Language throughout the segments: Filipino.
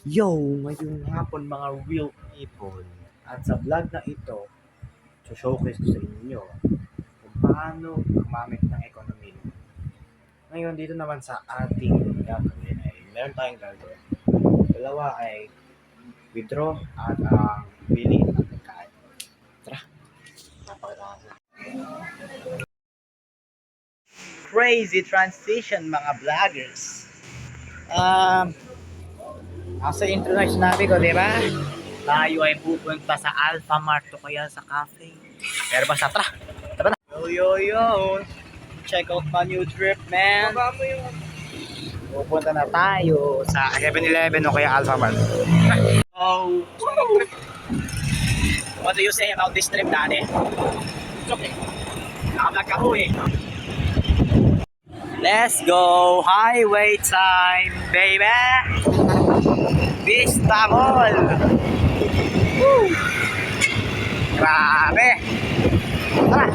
Yo! Ngayong hapon mga real people. At sa vlog na ito, showcase ko sa inyo kung paano gumamit ng economy. Ngayon dito naman sa ating gagawin ay meron tayong gagawin. Dalawa ay withdraw at bili ng pagkain. Tara, napakita natin. Crazy transition mga vloggers. Nasa intro na sinabi ko, di ba? Tayo ay pupunta sa Alpha Mart o kaya sa cafe. Pero basta, tara! Tara na! Yo! Check out my new trip, man! Pupunta na tayo sa 7-Eleven o kaya Alpha Mart. Oh! What do you say about this trip, Daddy? It's okay. Nakablog ka po eh. Let's go! Highway time, baby! Vista Mall! Woo! Grabe! Tara!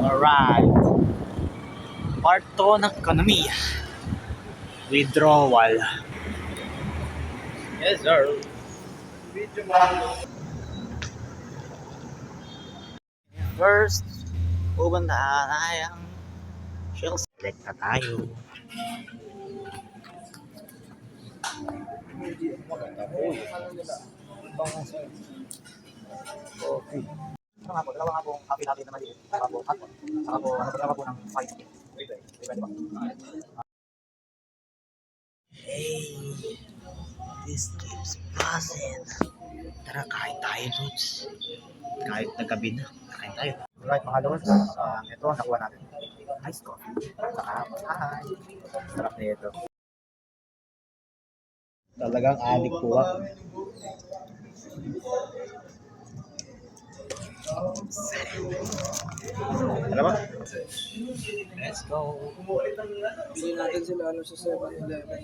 Alright! Part 2 ng ekonomiya. Withdrawal. Yes, sir. First, pupunta na ang Shell. Select na tayo. Okay. Saka po, dalawa nga pong coffee natin na maliit. Saka po, hot pot. Saka po, dalawa po ng 5. Pwede ba? Hey, this keeps buzzing. Tara, kain tayo, dudes. Kahit na gabi na, kain tayo. Alright, mga lods. Ito, nakuha natin. Iced coffee. Saka, hi. Sarap na ito. Talagang adik po ako. Ano ba? Let's go. Bili natin sila sa 7-Eleven.